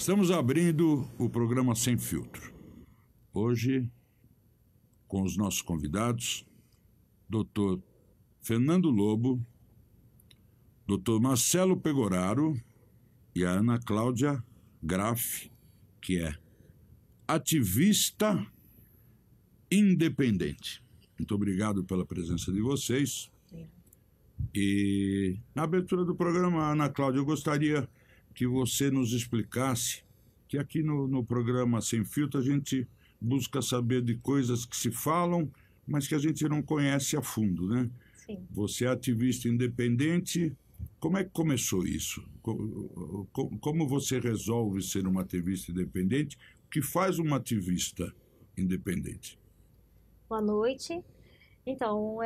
Estamos abrindo o programa Sem Filtro. Hoje, com os nossos convidados, Dr. Fernando Lobo, Dr. Marcelo Pegoraro e a Ana Cláudia Graff, que é ativista independente. Muito obrigado pela presença de vocês. E na abertura do programa, Ana Cláudia, eu gostaria que você nos explicasse que aqui no programa Sem Filtro a gente busca saber de coisas que se falam, mas que a gente não conhece a fundo, né? Sim. Você é ativista independente. Como é que começou isso? Como você resolve ser uma ativista independente? O que faz uma ativista independente? Boa noite. Então,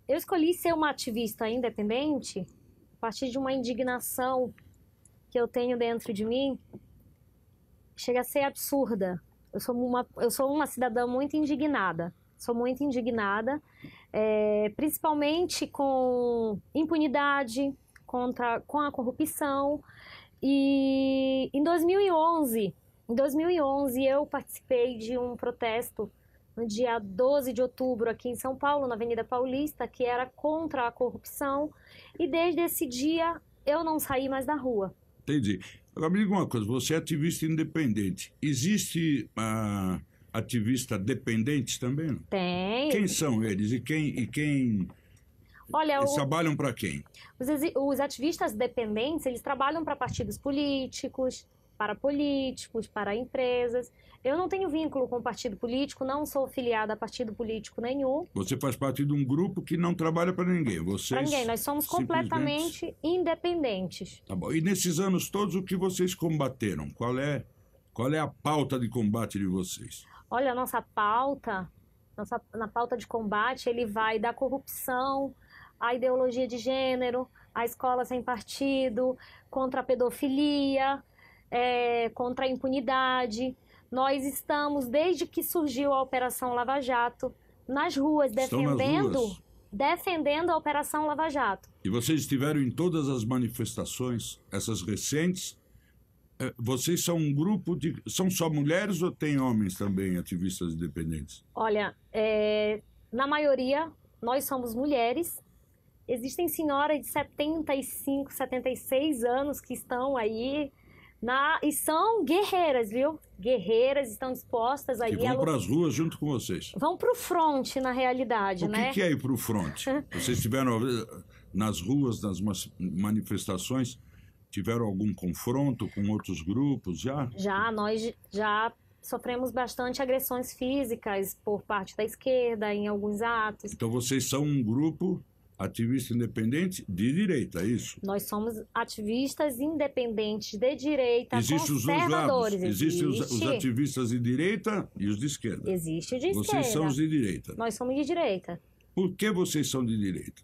eu escolhi ser uma ativista independente a partir de uma indignação que eu tenho dentro de mim, chega a ser absurda. Eu sou uma cidadã muito indignada. Sou muito indignada, principalmente com impunidade, com a corrupção. E em 2011 eu participei de um protesto no dia 12 de outubro aqui em São Paulo, na Avenida Paulista, que era contra a corrupção. E desde esse dia eu não saí mais da rua. Entendi. Agora me diga uma coisa, você é ativista independente. Existe ativista dependentes também? Não? Tem. Quem são eles e quem Olha, eles trabalham para quem? Os ativistas dependentes, eles trabalham para partidos políticos, para empresas. Eu não tenho vínculo com partido político, não sou filiada a partido político nenhum. Você faz parte de um grupo que não trabalha para ninguém. Para ninguém, nós somos completamente independentes. Tá bom. E nesses anos todos, o que vocês combateram? Qual é a pauta de combate de vocês? Olha, na pauta de combate, ele vai da corrupção, à ideologia de gênero, à escola sem partido, contra a pedofilia, contra a defendendo. Nós estamos, desde que surgiu a Operação Lava Jato, nas ruas, defendendo a Operação Lava Jato. E vocês estiveram em todas as manifestações, essas recentes. Vocês são um grupo de... São só mulheres ou tem homens também, ativistas independentes? Olha, na maioria, nós somos mulheres. Existem senhoras de 75, 76 anos que estão aí... E são guerreiras, viu? Guerreiras, estão dispostas aí... Que vão para as ruas junto com vocês. Vão para o fronte, na realidade, né? O que é ir para o fronte? Vocês tiveram nas ruas, nas manifestações, tiveram algum confronto com outros grupos já? Nós já sofremos bastante agressões físicas por parte da esquerda em alguns atos. Então vocês são um grupo... ativista independente de direita, é isso? Nós somos ativistas independentes de direita, Existem conservadores. Existem os ativistas de direita e os de esquerda. Existe o de esquerda. Vocês são os de direita. Nós somos de direita. Por que vocês são de direita?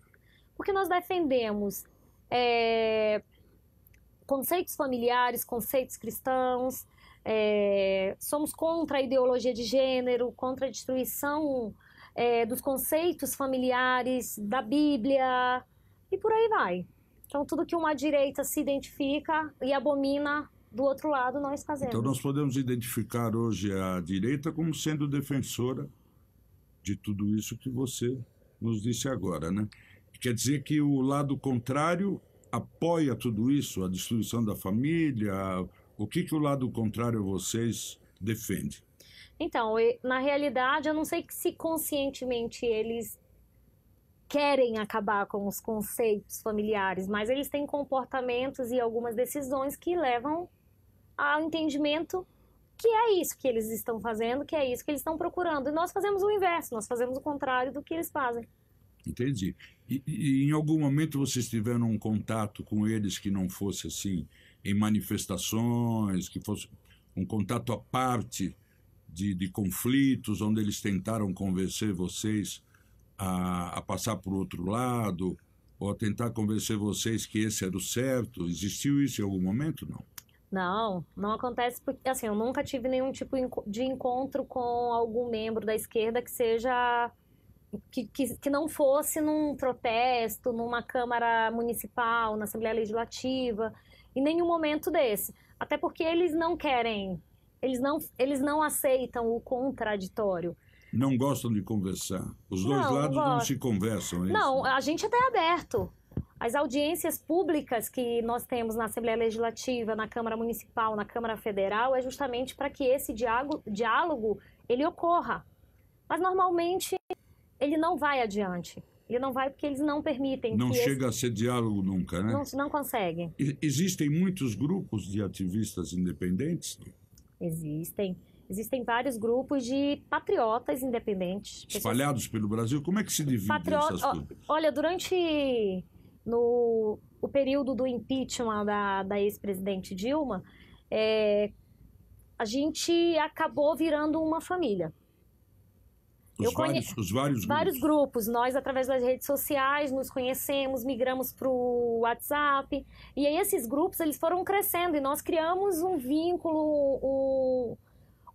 Porque nós defendemos conceitos familiares, conceitos cristãos, somos contra a ideologia de gênero, contra a destruição... dos conceitos familiares, da Bíblia, e por aí vai. Então, tudo que uma direita se identifica e abomina do outro lado, nós fazemos. Então, nós podemos identificar hoje a direita como sendo defensora de tudo isso que você nos disse agora, né? Quer dizer que o lado contrário apoia tudo isso, a destruição da família. O que o lado contrário a vocês defende? Então, na realidade, eu não sei se conscientemente eles querem acabar com os conceitos familiares, mas eles têm comportamentos e algumas decisões que levam ao entendimento que é isso que eles estão fazendo, que é isso que eles estão procurando. E nós fazemos o inverso, nós fazemos o contrário do que eles fazem. Entendi. E em algum momento vocês tiveram um contato com eles que não fosse assim, em manifestações, que fosse um contato à parte... De conflitos, onde eles tentaram convencer vocês a passar para o outro lado, ou a tentar convencer vocês que esse era o certo? Existiu isso em algum momento, não? Não acontece porque, assim, eu nunca tive nenhum tipo de encontro com algum membro da esquerda que seja... Que não fosse num protesto, numa Câmara Municipal, na Assembleia Legislativa. em nenhum momento desse. Até porque eles não querem, eles não aceitam o contraditório. Não gostam de conversar. Os dois lados não se conversam. Não, a gente até é aberto. As audiências públicas que nós temos na Assembleia Legislativa, na Câmara Municipal, na Câmara Federal, é justamente para que esse diálogo ele ocorra. Mas, normalmente, ele não vai adiante. Ele não vai porque eles não permitem. Não chega a ser diálogo nunca, né? Não consegue. Existem muitos grupos de ativistas independentes? Existem. Existem vários grupos de patriotas independentes. Espalhados pelo Brasil? Como é que se divide essas coisas? Olha, durante... No período do impeachment da ex-presidente Dilma, a gente acabou virando uma família. Os vários grupos. Nós, através das redes sociais, nos conhecemos, migramos para o WhatsApp. E aí esses grupos eles foram crescendo e nós criamos um vínculo,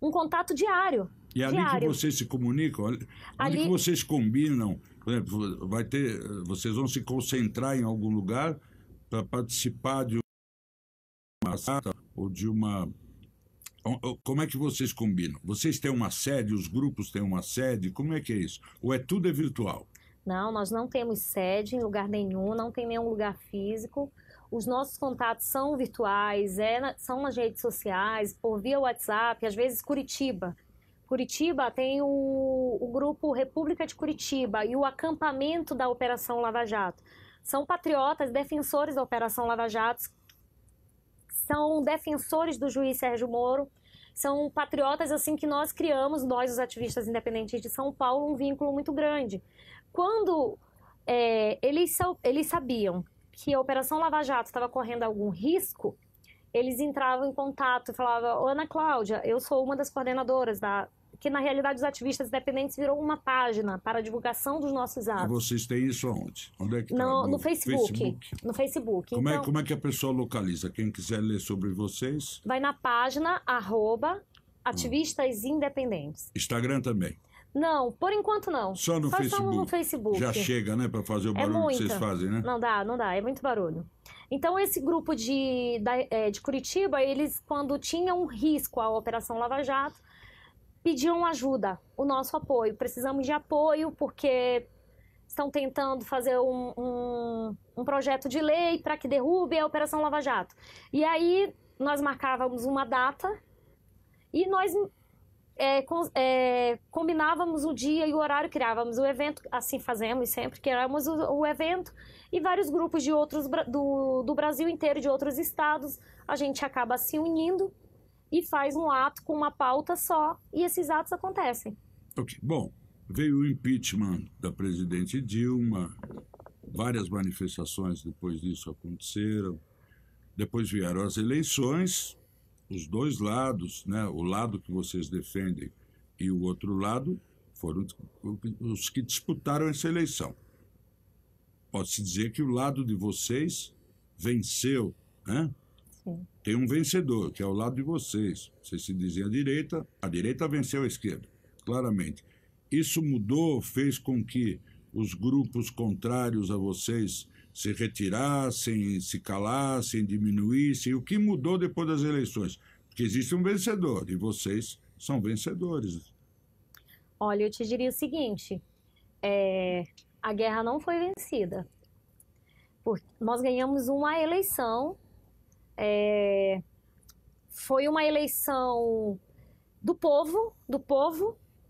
um contato diário. E ali que vocês se comunicam, ali que vocês combinam, por exemplo, vocês vão se concentrar em algum lugar para participar de uma assata ou de uma... Como é que vocês combinam? Vocês têm uma sede, os grupos têm uma sede, como é que é isso? Ou tudo é virtual? Não, nós não temos sede em lugar nenhum, não tem nenhum lugar físico. Os nossos contatos são virtuais, são nas redes sociais, por via WhatsApp, às vezes Curitiba. Curitiba tem o grupo República de Curitiba e o acampamento da Operação Lava Jato. São patriotas, defensores da Operação Lava Jato, são defensores do juiz Sérgio Moro, são patriotas assim que nós criamos, nós os ativistas independentes de São Paulo, um vínculo muito grande. Quando eles sabiam que a Operação Lava Jato estava correndo algum risco, eles entravam em contato e falavam: Ana Cláudia, eu sou uma das coordenadoras que na realidade os ativistas independentes virou uma página para a divulgação dos nossos atos. E vocês têm isso aonde? Onde é que no Facebook. No Facebook. Como é que a pessoa localiza? Quem quiser ler sobre vocês? Vai na página @ativistas independentes. Instagram também? Não, por enquanto não. Só no Facebook? Só no Facebook. Já chega, né, para fazer o barulho que vocês fazem, né? Não dá, é muito barulho. Então, esse grupo de Curitiba, eles, quando tinham um risco à Operação Lava Jato, pediam ajuda, o nosso apoio. Precisamos de apoio porque estão tentando fazer um projeto de lei para que derrube a Operação Lava Jato. E aí, nós marcávamos uma data e nós combinávamos o dia e o horário, criávamos o evento, assim fazemos sempre, criamos o evento, e vários grupos de outros do Brasil inteiro, de outros estados, a gente acaba se unindo e faz um ato com uma pauta só, e esses atos acontecem. Ok. Bom, veio o impeachment da presidente Dilma, várias manifestações depois disso aconteceram, depois vieram as eleições, os dois lados, né, o lado que vocês defendem e o outro lado, foram os que disputaram essa eleição. Pode-se dizer que o lado de vocês venceu, né? Sim. Tem um vencedor, que é o lado de vocês. Vocês se dizem a direita venceu a esquerda, claramente. Isso mudou, fez com que os grupos contrários a vocês se retirassem, se calassem, diminuíssem. O que mudou depois das eleições? Porque existe um vencedor, e vocês são vencedores. Olha, eu te diria o seguinte, a guerra não foi vencida. Nós ganhamos uma eleição, foi uma eleição do povo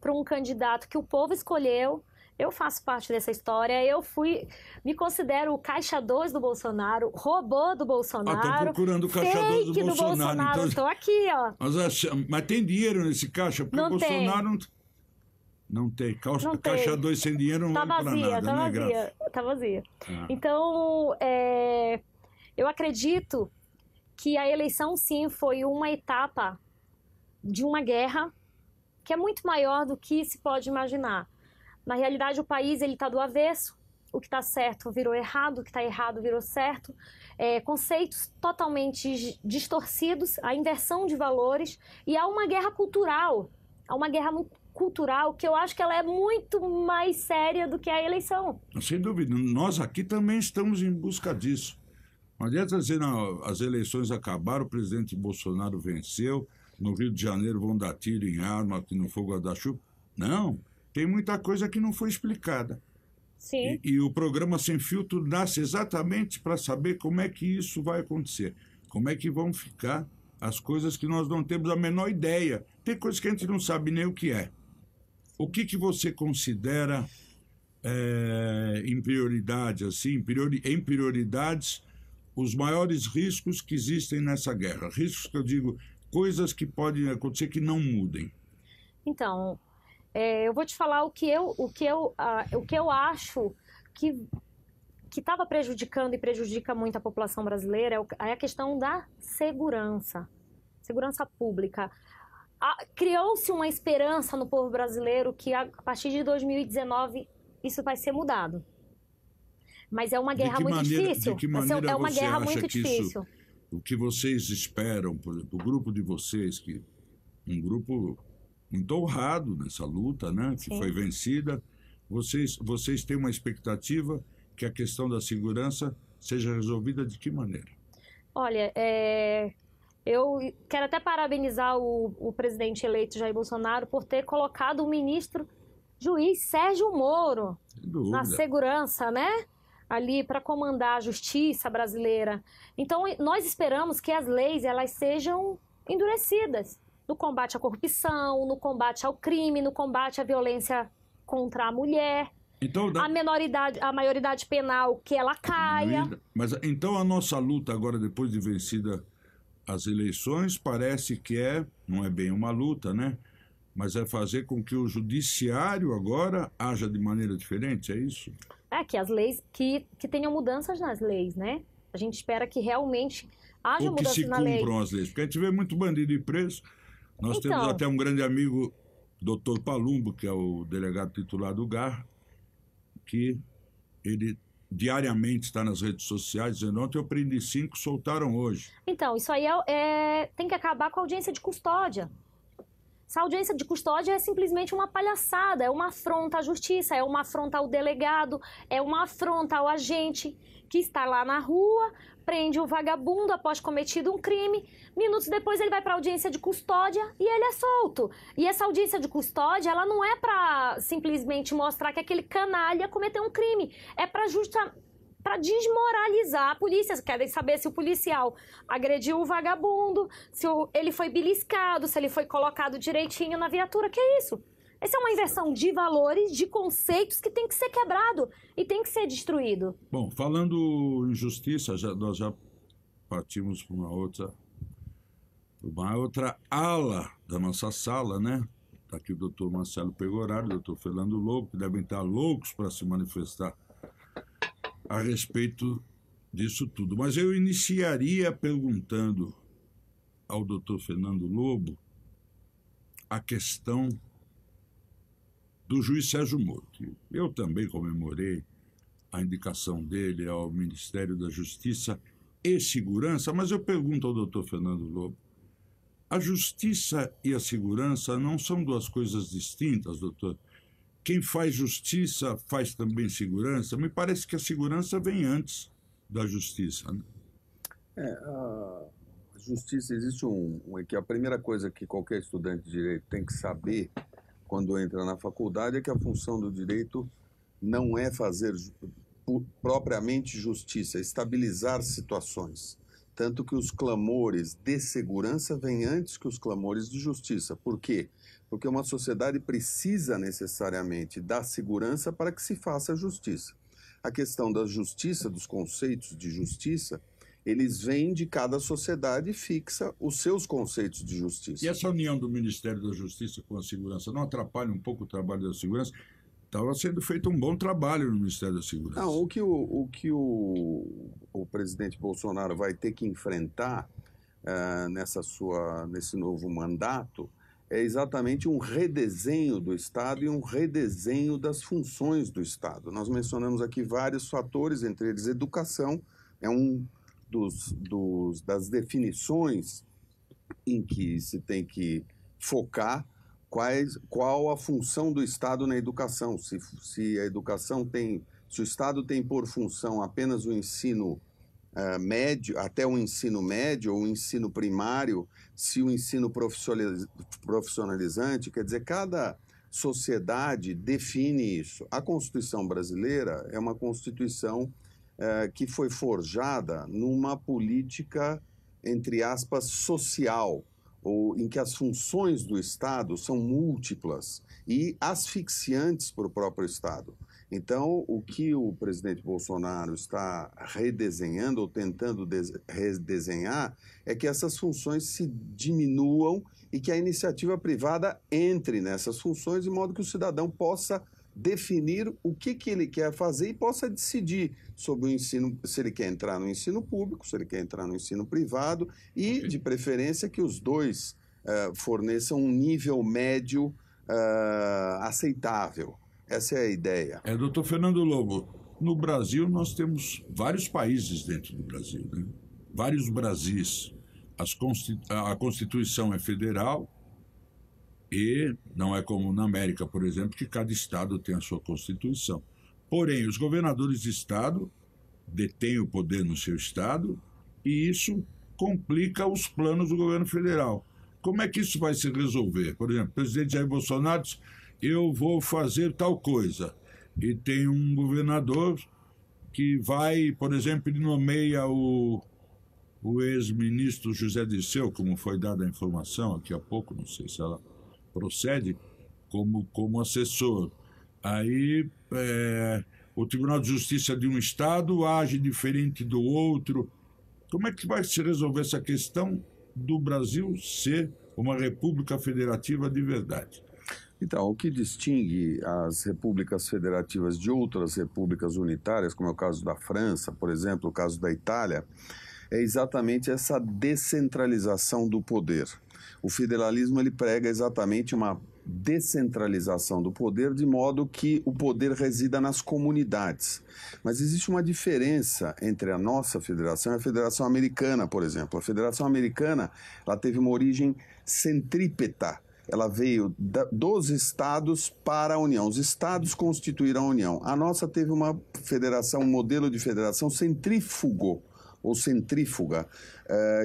para um candidato que o povo escolheu. Eu faço parte dessa história, me considero o caixa 2 do Bolsonaro, robô do Bolsonaro. Estou procurando o caixa 2 do Bolsonaro. Então... Estou aqui, ó. Mas tem dinheiro nesse caixa? Porque o Bolsonaro não tem. Caixa 2 sem dinheiro não vale para nada, né? Tá vazia. Então, eu acredito que a eleição, sim, foi uma etapa de uma guerra que é muito maior do que se pode imaginar. Na realidade, o país está do avesso. O que está certo virou errado, o que está errado virou certo. Conceitos totalmente distorcidos, a inversão de valores. E há uma guerra cultural. Há uma guerra cultural que eu acho que ela é muito mais séria do que a eleição. Sem dúvida. Nós aqui também estamos em busca disso. Não adianta dizer, não, as eleições acabaram, o presidente Bolsonaro venceu, no Rio de Janeiro vão dar tiro em arma, aqui no fogo da chuva. Não, tem muita coisa que não foi explicada. Sim. E o programa Sem Filtro nasce exatamente para saber como é que isso vai acontecer, como é que vão ficar as coisas que nós não temos a menor ideia. Tem coisas que a gente não sabe nem o que é. O que você considera em prioridade, assim, em prioridades, os maiores riscos que existem nessa guerra? Riscos que eu digo, coisas que podem acontecer que não mudem. Então, eu vou te falar o que eu acho que estava prejudicando e prejudica muito a população brasileira é a questão da segurança pública. Criou-se uma esperança no povo brasileiro que a partir de 2019 isso vai ser mudado. Mas é uma guerra muito difícil. De que maneira é uma você guerra acha muito que difícil. O que vocês esperam, por exemplo, o grupo de vocês, um grupo muito honrado nessa luta, né, que Sim. foi vencida, vocês têm uma expectativa que a questão da segurança seja resolvida de que maneira? Olha, eu quero até parabenizar o presidente eleito Jair Bolsonaro por ter colocado o ministro juiz Sérgio Moro na segurança, né? Ali para comandar a justiça brasileira. Então, nós esperamos que as leis elas sejam endurecidas no combate à corrupção, no combate ao crime, no combate à violência contra a mulher. Então, a maioridade penal que ela caia. Mas então a nossa luta agora, depois de vencida as eleições, parece que não é bem uma luta, né? Mas é fazer com que o judiciário agora haja de maneira diferente, é isso? Que as leis, que tenham mudanças nas leis, né? A gente espera que realmente haja mudanças na lei. Ou que se cumpram as leis, porque a gente vê muito bandido e preso. Nós temos até um grande amigo, doutor Palumbo, que é o delegado titular do GAR, que ele diariamente está nas redes sociais dizendo: ontem eu prendi 5, soltaram hoje. Então, isso aí tem que acabar com a audiência de custódia. Essa audiência de custódia é simplesmente uma palhaçada, é uma afronta à justiça, é uma afronta ao delegado, é uma afronta ao agente que está lá na rua, prende o vagabundo após cometido um crime, minutos depois ele vai para a audiência de custódia e ele é solto. E essa audiência de custódia, ela não é para simplesmente mostrar que aquele canalha cometeu um crime, é para desmoralizar a polícia. Querem saber se o policial agrediu o vagabundo, se ele foi beliscado, se ele foi colocado direitinho na viatura. Que é isso? Essa é uma inversão de valores, de conceitos que tem que ser quebrado e tem que ser destruído. Bom, falando em justiça, nós já partimos para uma outra ala da nossa sala, né? Está aqui o doutor Marcelo Pegoraro, o doutor Fernando Lobo, que devem estar loucos para se manifestar a respeito disso tudo. Mas eu iniciaria perguntando ao doutor Fernando Lobo a questão do juiz Sérgio Moro. Eu também comemorei a indicação dele ao Ministério da Justiça e Segurança, mas eu pergunto ao doutor Fernando Lobo: a justiça e a segurança não são duas coisas distintas, doutor? Quem faz justiça faz também segurança? Me parece que a segurança vem antes da justiça, né? A justiça, existe que a primeira coisa que qualquer estudante de direito tem que saber quando entra na faculdade é que a função do direito não é fazer propriamente justiça, é estabilizar situações. Tanto que os clamores de segurança vêm antes que os clamores de justiça. Por quê? Porque uma sociedade precisa necessariamente da segurança para que se faça a justiça. A questão da justiça, dos conceitos de justiça, eles vêm de cada sociedade e fixa os seus conceitos de justiça. E essa união do Ministério da Justiça com a segurança não atrapalha um pouco o trabalho da segurança? Estava sendo feito um bom trabalho no Ministério da Segurança. Não, o que o presidente Bolsonaro vai ter que enfrentar nesse novo mandato é exatamente um redesenho do Estado e um redesenho das funções do Estado. Nós mencionamos aqui vários fatores, entre eles educação, é um das definições em que se tem que focar qual a função do Estado na educação. Se o Estado tem por função apenas o ensino médio, até o ensino médio ou o ensino primário, se o ensino profissionalizante, quer dizer, cada sociedade define isso. A Constituição brasileira é uma Constituição que foi forjada numa política, entre aspas, social, ou em que as funções do Estado são múltiplas e asfixiantes para o próprio Estado. Então, o que o presidente Bolsonaro está redesenhando ou tentando redesenhar é que essas funções se diminuam e que a iniciativa privada entre nessas funções de modo que o cidadão possa definir o que ele quer fazer e possa decidir sobre o ensino, se ele quer entrar no ensino público, se ele quer entrar no ensino privado e, de preferência, que os dois forneçam um nível médio aceitável. Essa é a ideia. Doutor Fernando Lobo, no Brasil nós temos vários países dentro do Brasil, né? Vários Brasis. A Constituição é federal e não é como na América, por exemplo, que cada estado tem a sua Constituição. Porém, os governadores de estado detêm o poder no seu estado e isso complica os planos do governo federal. Como é que isso vai se resolver? Por exemplo, o presidente Jair Bolsonaro diz: eu vou fazer tal coisa. E tem um governador que vai, por exemplo, ele nomeia o ex-ministro José Dirceu, como foi dada a informação aqui há pouco, não sei se ela procede, como assessor. Aí o Tribunal de Justiça de um estado age diferente do outro. Como é que vai se resolver essa questão do Brasil ser uma república federativa de verdade? Então, o que distingue as repúblicas federativas de outras repúblicas unitárias, como é o caso da França, por exemplo, o caso da Itália, é exatamente essa descentralização do poder. O federalismo ele prega exatamente uma descentralização do poder, de modo que o poder resida nas comunidades. Mas existe uma diferença entre a nossa federação e a Federação Americana, por exemplo. A Federação Americana ela teve uma origem centrípeta. Ela veio dos estados para a União. Os estados constituíram a União. A nossa teve uma federação, um modelo de federação centrífugo, ou centrífuga,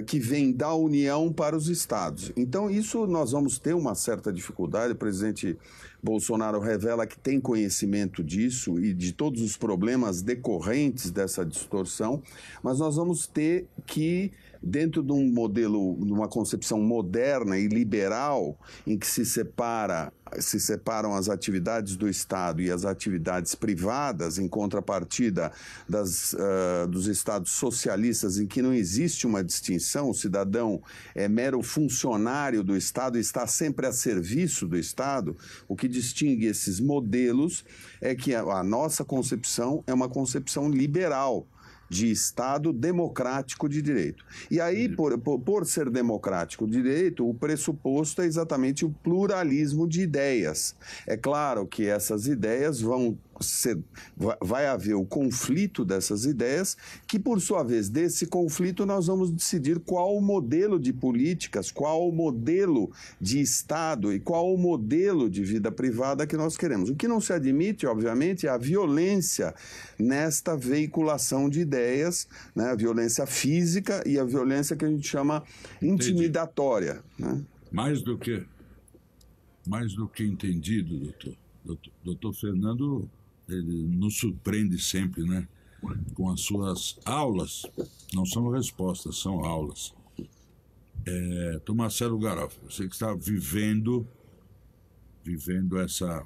que vem da União para os estados. Então, isso nós vamos ter uma certa dificuldade. O presidente Bolsonaro revela que tem conhecimento disso e de todos os problemas decorrentes dessa distorção, mas nós vamos ter que, dentro de um modelo, de uma concepção moderna e liberal, em que se separam as atividades do Estado e as atividades privadas, em contrapartida dos Estados socialistas, em que não existe uma distinção, o cidadão é mero funcionário do Estado e está sempre a serviço do Estado. O que distingue esses modelos é que a nossa concepção é uma concepção liberal, de Estado democrático de direito. E aí, por ser democrático de direito, o pressuposto é exatamente o pluralismo de ideias. É claro que essas ideias vai haver o conflito dessas ideias, que por sua vez, desse conflito, nós vamos decidir qual o modelo de políticas, qual o modelo de Estado e qual o modelo de vida privada que nós queremos. O que não se admite, obviamente, é a violência nesta veiculação de ideias, né? A violência física e a violência que a gente chama intimidatória. Né? Mais do que entendido, doutor. Doutor Fernando, ele nos surpreende sempre, né? Com as suas aulas. Não são respostas, são aulas. Doutor Marcelo Garof, você que está vivendo essa...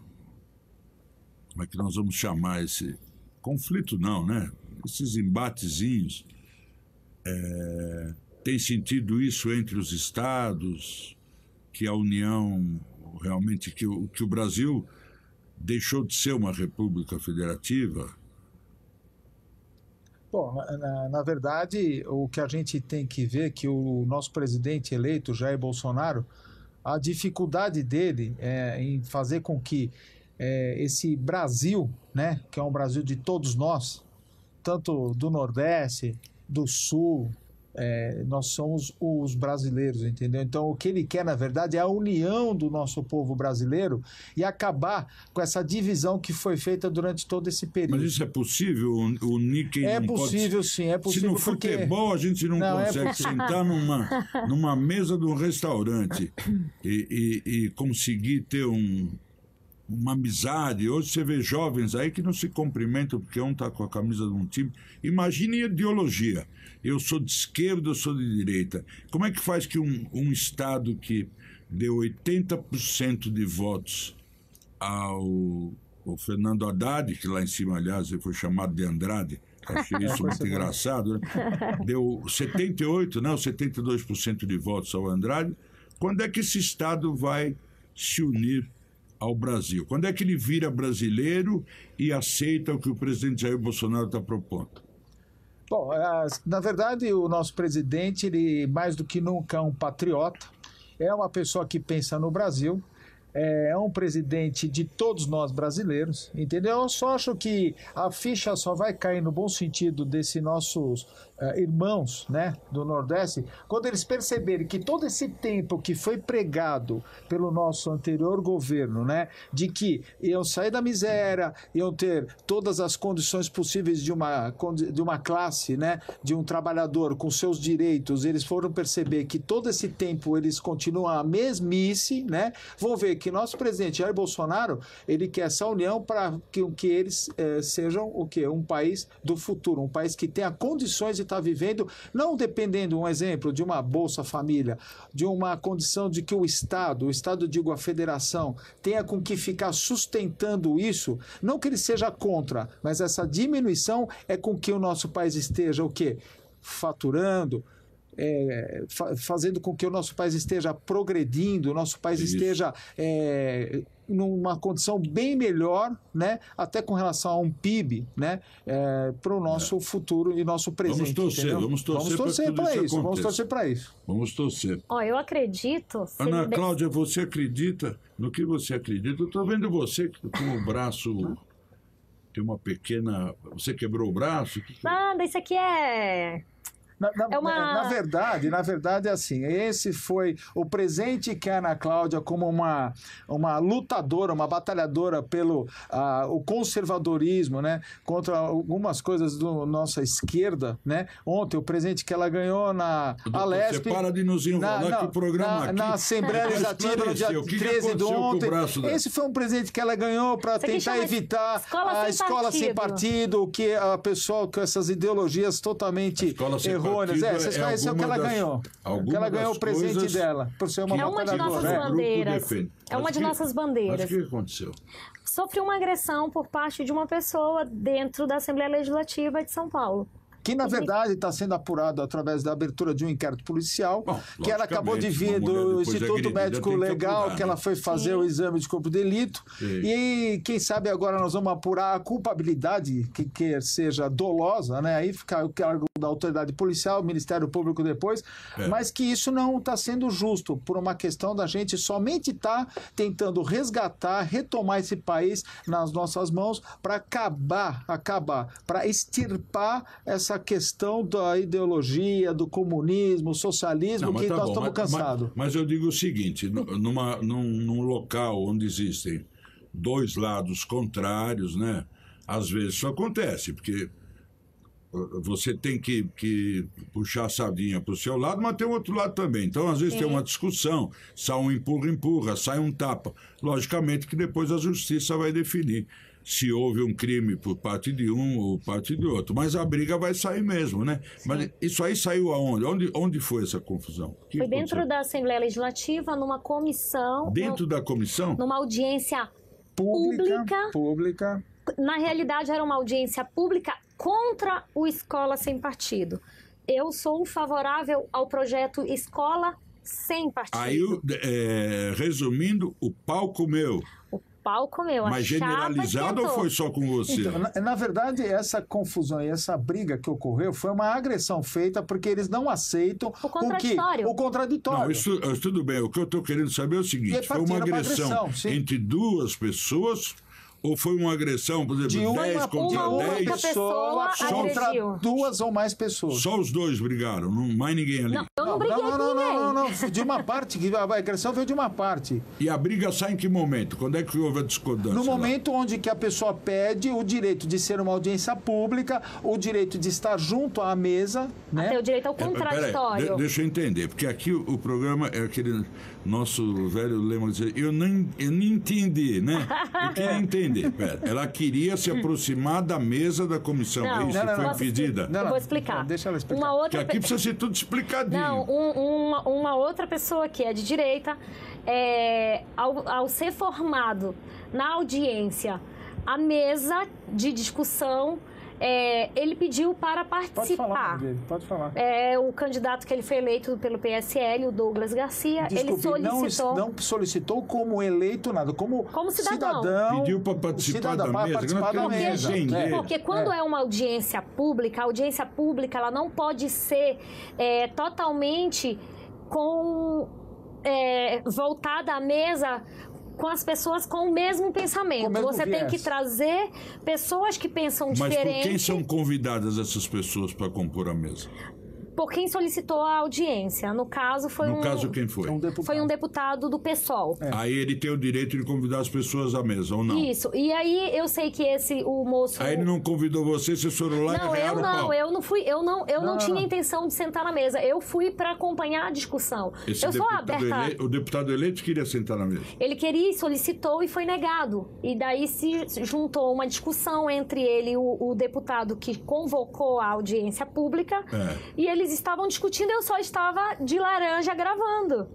Como é que nós vamos chamar esse... Conflito não, né? Esses embatezinhos. Tem sentido isso entre os estados, que a União realmente, que o Brasil deixou de ser uma república federativa? Bom, na verdade, o que a gente tem que ver é que o nosso presidente eleito, Jair Bolsonaro, a dificuldade dele em fazer com que esse Brasil, né, que é um Brasil de todos nós, tanto do Nordeste, do Sul, nós somos os brasileiros, entendeu? Então, o que ele quer, na verdade, é a união do nosso povo brasileiro e acabar com essa divisão que foi feita durante todo esse período. Mas isso é possível? O Nikkei É não possível, pode... sim, é possível. Se no futebol a gente não consegue sentar numa mesa de um restaurante e conseguir ter uma amizade. Hoje você vê jovens aí que não se cumprimentam porque um está com a camisa de um time. Imagine a ideologia. Eu sou de esquerda, eu sou de direita. Como é que faz que um Estado que deu 80% de votos ao Fernando Haddad, que lá em cima, aliás, ele foi chamado de Andrade, achei isso muito engraçado, né? Deu 78%, não, 72% de votos ao Andrade. Quando é que esse Estado vai se unir ao Brasil? Quando é que ele vira brasileiro e aceita o que o presidente Jair Bolsonaro está propondo? Bom, na verdade, o nosso presidente, ele mais do que nunca é um patriota, é uma pessoa que pensa no Brasil, é um presidente de todos nós brasileiros, entendeu? Eu só acho que a ficha só vai cair no bom sentido desses nossos irmãos, né, do Nordeste, quando eles perceberem que todo esse tempo que foi pregado pelo nosso anterior governo, né, de que iam sair da miséria, iam ter todas as condições possíveis de uma classe, né, de um trabalhador com seus direitos, eles foram perceber que todo esse tempo eles continuam a mesmice, né, vão ver que nosso presidente Jair Bolsonaro, ele quer essa união para que eles sejam o quê? Um país do futuro, um país que tenha condições de estar vivendo, não dependendo, um exemplo, de uma Bolsa Família, de uma condição de que o Estado, digo a federação, tenha com que ficar sustentando isso, não que ele seja contra, mas essa diminuição é com que o nosso país esteja o quê? Faturando, fazendo com que o nosso país esteja progredindo, o nosso país esteja numa condição bem melhor, né, até com relação a um PIB, né, para o nosso futuro e nosso presente. Vamos torcer para isso. Vamos torcer para isso. Vamos torcer. Eu acredito... Ana Cláudia, você acredita? No que você acredita? Eu estou vendo você com o braço... Tem uma pequena... Você quebrou o braço? Nada, isso aqui é... Na verdade, assim, esse foi o presente que a Ana Cláudia, como uma lutadora, uma batalhadora pelo o conservadorismo, né, contra algumas coisas da nossa esquerda, né? Ontem, o presente que ela ganhou na Alesp... Você para de nos enrolar que o programa aqui... Na Assembleia Legislativa, no dia 13 de ontem. Esse foi um presente que ela ganhou para tentar evitar a escola sem partido, que a pessoa com essas ideologias totalmente errôneas. Esse é o que ela ganhou. O que ela ganhou o presente dela, por ser uma de nossas bandeiras. É uma de nossas bandeiras. Mas o que aconteceu? Sofreu uma agressão por parte de uma pessoa dentro da Assembleia Legislativa de São Paulo. Que, na verdade, está sendo apurado através da abertura de um inquérito policial, que ela acabou de vir do Instituto Médico Legal, que ela foi fazer o exame de corpo de delito, e quem sabe agora nós vamos apurar a culpabilidade, que quer seja dolosa, né? Aí fica o cargo da autoridade policial, Ministério Público depois, mas que isso não está sendo justo, por uma questão da gente somente estar tentando resgatar, retomar esse país nas nossas mãos para acabar, para extirpar essa questão da ideologia, do comunismo, socialismo, que nós estamos cansados. Mas eu digo o seguinte, num local onde existem dois lados contrários, né, às vezes isso acontece, porque você tem que puxar a sardinha para o seu lado, mas tem o outro lado também. Então, às vezes, tem uma discussão, sai um empurra, sai um tapa. Logicamente que depois a justiça vai definir se houve um crime por parte de um ou parte do outro. Mas a briga vai sair mesmo, né? Sim. Mas isso aí saiu aonde? Onde foi essa confusão? Foi dentro da Assembleia Legislativa, numa comissão... Dentro da comissão? Numa audiência pública. Na realidade, era uma audiência pública contra o Escola Sem Partido. Eu sou favorável ao projeto Escola Sem Partido. Aí, resumindo, o pau comeu. Mas generalizado ou foi só com você? Então, na verdade, essa confusão e essa briga que ocorreu foi uma agressão feita porque eles não aceitam o contraditório. Não, isso tudo bem. O que eu estou querendo saber é o seguinte: foi uma agressão entre duas pessoas Ou foi uma agressão, por exemplo, De 10 contra uma 10? única pessoa contra agrediu. 2 ou mais pessoas. Só os dois brigaram, mais ninguém ali. Não, eu não briguei com ninguém. Não. De uma parte, a agressão veio de uma parte. E a briga sai em que momento? Quando é que houve a discordância? No lá? momento onde que a pessoa pede o direito de ser uma audiência pública, o direito de estar junto à mesa, né? Até o direito ao Peraí, contraditório. deixa eu entender, porque aqui o programa é aquele nosso velho lema de dizer, eu nem entendi, né? Eu queria entender. Pera, ela queria se aproximar da mesa da comissão, Não, é isso? não, Foi não. impedida? Eu vou explicar. Deixa ela explicar. Uma Porque outra aqui precisa ser tudo explicadinho. Não, uma outra pessoa que é de direita, ao ser formado na audiência a mesa de discussão, ele pediu para participar. Pode falar. O candidato que ele foi eleito pelo PSL, o Douglas Garcia, Desculpe, ele solicitou... não solicitou como eleito nada, como cidadão. Pediu para participar da mesa. Participar da mesa. Porque quando é uma audiência pública, a audiência pública ela não pode ser totalmente voltada à mesa com as pessoas com o mesmo pensamento. Você tem que trazer pessoas que pensam diferente. Mas por quem são convidadas essas pessoas para compor a mesa? Por quem solicitou a audiência. No caso, quem foi? Foi um deputado do PSOL. Aí ele tem o direito de convidar as pessoas à mesa, ou não? Isso. E aí eu sei que o moço... Aí ele não convidou vocês foram lá e arrearam o pau. Eu não fui. Eu não tinha intenção de sentar na mesa. Eu fui para acompanhar a discussão. Eu sou aberta... O deputado eleito queria sentar na mesa. Ele queria, solicitou e foi negado. E daí se juntou uma discussão entre ele e o deputado que convocou a audiência pública. E eles estavam discutindo, eu só estava de laranja gravando.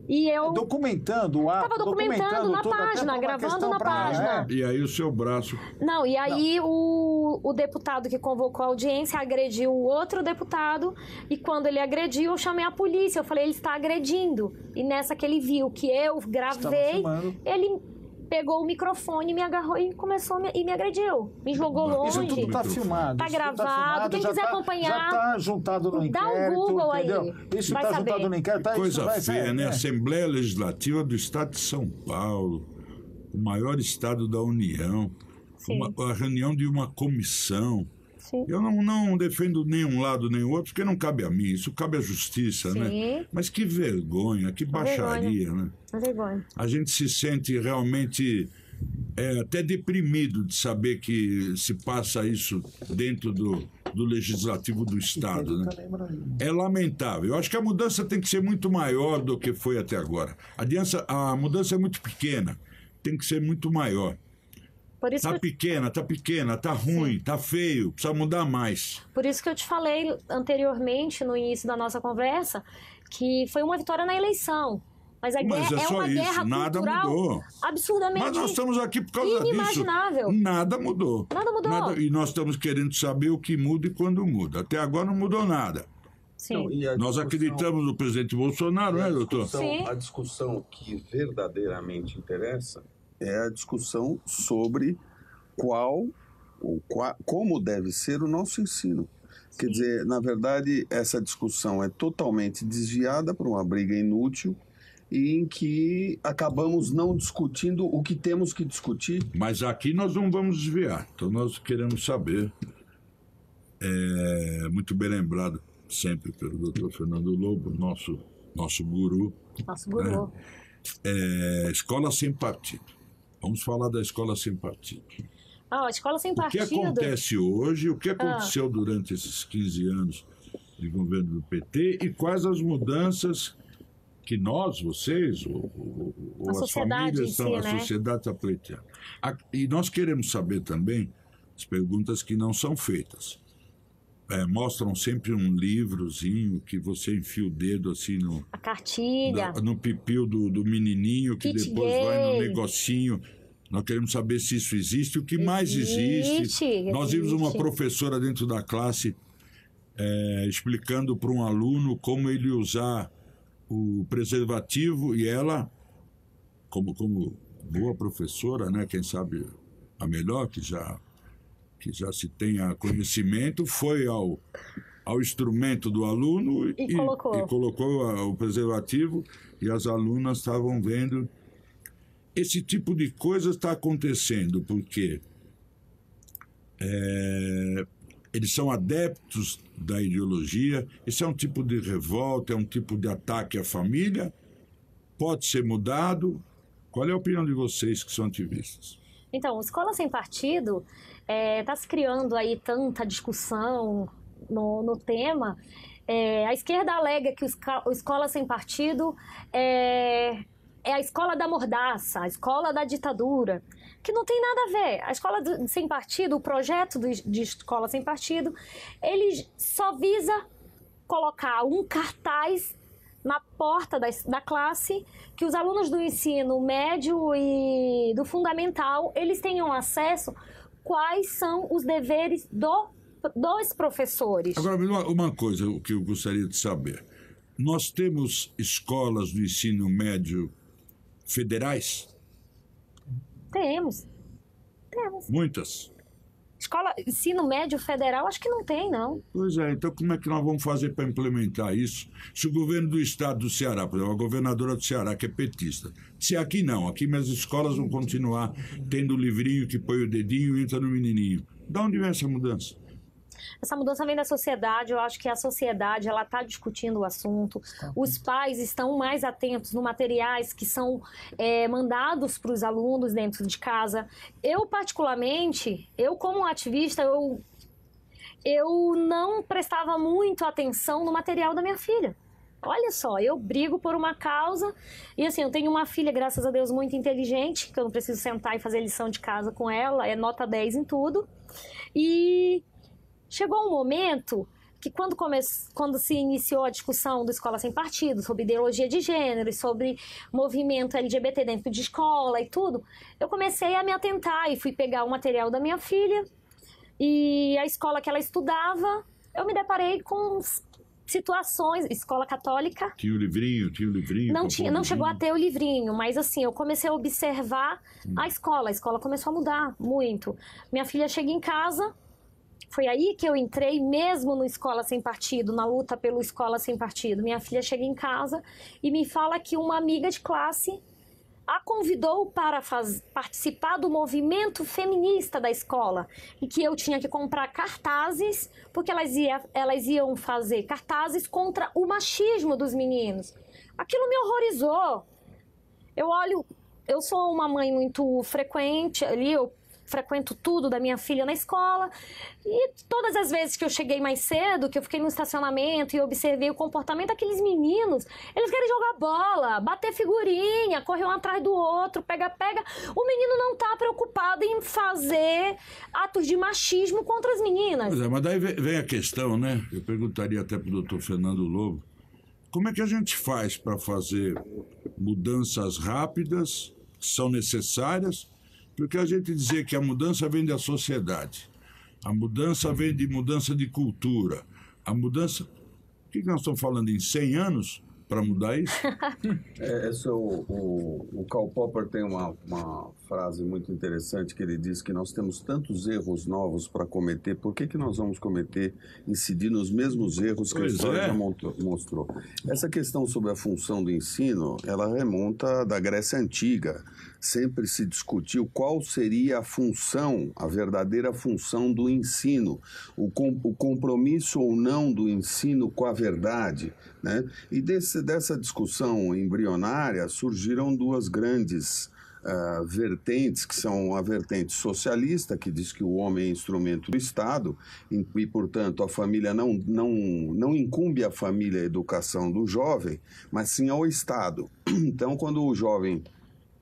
E eu... Documentando o ato. Estava documentando na página, gravando na página. E aí o seu braço... Não, e aí o deputado que convocou a audiência agrediu o outro deputado, e quando ele agrediu, eu chamei a polícia. Eu falei, ele está agredindo. E nessa que ele viu que eu gravei, ele pegou o microfone, me agarrou e começou e me agrediu. Me jogou longe. Isso tudo está filmado. Está gravado. Quem quiser acompanhar... Já está juntado no inquérito. Dá um Google entendeu? aí. Isso está juntado no inquérito. Coisa feia, né? Assembleia Legislativa do Estado de São Paulo, o maior estado da União, a reunião de uma comissão. Sim. Eu não defendo nenhum lado nem outro, porque não cabe a mim, isso cabe à justiça, né? Mas que vergonha, que baixaria, né? Vergonha. A gente se sente realmente até deprimido de saber que se passa isso dentro do Legislativo do Estado, né? É lamentável. Eu acho que a mudança tem que ser muito maior do que foi até agora. A mudança é muito pequena, tem que ser muito maior. Tá pequena, tá ruim, tá feio, precisa mudar mais. Por isso que eu te falei anteriormente, no início da nossa conversa, que foi uma vitória na eleição. Mas a guerra é uma guerra cultural mudou. Absurdamente Mas nós estamos aqui por causa inimaginável. Disso. Nada mudou. E nós estamos querendo saber o que muda e quando muda. Até agora não mudou nada. Sim. Nós acreditamos no presidente Bolsonaro, né, doutor? Sim. A discussão que verdadeiramente interessa é a discussão sobre como deve ser o nosso ensino. Sim. Quer dizer, na verdade, essa discussão é totalmente desviada por uma briga inútil e em que acabamos não discutindo o que temos que discutir. Mas aqui nós não vamos desviar. Então nós queremos saber, muito bem lembrado sempre pelo doutor Fernando Lobo, nosso guru. Nosso guru. Escola sem partido. Vamos falar da escola sem partido. A escola sem partido. O que acontece hoje, o que aconteceu durante esses 15 anos de governo do PT e quais as mudanças que nós, vocês, ou as famílias, a sociedade está pleiteando. E nós queremos saber também as perguntas que não são feitas. Mostram sempre um livrozinho que você enfia o dedo assim a cartilha. no pipil do menininho que Kit depois gay. vai no negocinho. Nós queremos saber se isso existe, o que mais existe. Nós vimos uma professora dentro da classe explicando para um aluno como ele usar o preservativo e ela, como boa professora, né, quem sabe a melhor, que já se tenha conhecimento, foi ao instrumento do aluno e colocou o preservativo e as alunas estavam vendo esse tipo de coisa está acontecendo porque eles são adeptos da ideologia. Esse é um tipo de revolta, é um tipo de ataque à família, pode ser mudado. Qual é a opinião de vocês que são ativistas? Então, Escola Sem Partido está se criando aí tanta discussão no tema. A esquerda alega que o Escola Sem Partido é a escola da mordaça, a escola da ditadura, que não tem nada a ver. A Escola Sem Partido, o projeto de Escola Sem Partido, ele só visa colocar um cartaz na porta da classe, que os alunos do ensino médio e do fundamental, eles tenham acesso quais são os deveres dos professores. Agora, uma coisa que eu gostaria de saber. Nós temos escolas do ensino médio federais? Temos. Muitas? Ensino médio federal, acho que não tem, não. Pois é, então como é que nós vamos fazer para implementar isso? Se o governo do estado do Ceará, por exemplo, a governadora do Ceará, que é petista, se aqui não, aqui minhas escolas vão continuar tendo o livrinho que põe o dedinho e entra no menininho. De onde vem essa mudança? Essa mudança vem da sociedade. Eu acho que a sociedade ela está discutindo o assunto. Os pais estão mais atentos nos materiais que são mandados para os alunos dentro de casa. Eu, particularmente, como ativista, eu não prestava muito atenção no material da minha filha. Olha só, eu brigo por uma causa e assim, eu tenho uma filha, graças a Deus, muito inteligente, que eu não preciso sentar e fazer lição de casa com ela, é nota 10 em tudo. E chegou um momento que quando se iniciou a discussão do Escola Sem Partido, sobre ideologia de gênero e sobre movimento LGBT dentro de escola e tudo, eu comecei a me atentar e fui pegar o material da minha filha e a escola que ela estudava, eu me deparei com situações, escola católica. Tinha o livrinho. Não chegou a ter o livrinho, mas assim, eu comecei a observar a escola começou a mudar muito. Minha filha chega em casa. Foi aí que eu entrei mesmo no Escola Sem Partido, na luta pelo Escola Sem Partido. Minha filha chega em casa e me fala que uma amiga de classe a convidou para participar do movimento feminista da escola e que eu tinha que comprar cartazes, porque elas iam fazer cartazes contra o machismo dos meninos. Aquilo me horrorizou. Eu sou uma mãe muito frequente ali, eu frequento tudo da minha filha na escola e todas as vezes que eu cheguei mais cedo, que eu fiquei no estacionamento e observei o comportamento daqueles meninos, eles querem jogar bola, bater figurinha, correr um atrás do outro, pega. O menino não está preocupado em fazer atos de machismo contra as meninas. Pois é, mas daí vem a questão, né? Eu perguntaria até para o doutor Fernando Lobo, como é que a gente faz para fazer mudanças rápidas, que são necessárias, porque a gente dizer que a mudança vem da sociedade, a mudança vem de mudança de cultura, a mudança... O que nós estamos falando em 100 anos para mudar isso? O Karl Popper tem uma frase muito interessante que ele diz que nós temos tantos erros novos para cometer, por que nós vamos incidir nos mesmos erros que a história já mostrou? Essa questão sobre a função do ensino, ela remonta da Grécia Antiga. Sempre se discutiu qual seria a função, a verdadeira função do ensino, o compromisso ou não do ensino com a verdade, né? E dessa discussão embrionária surgiram duas grandes vertentes, que são a vertente socialista, que diz que o homem é instrumento do Estado e, portanto, a família não incumbe a família a educação do jovem, mas sim ao Estado. Então, quando o jovem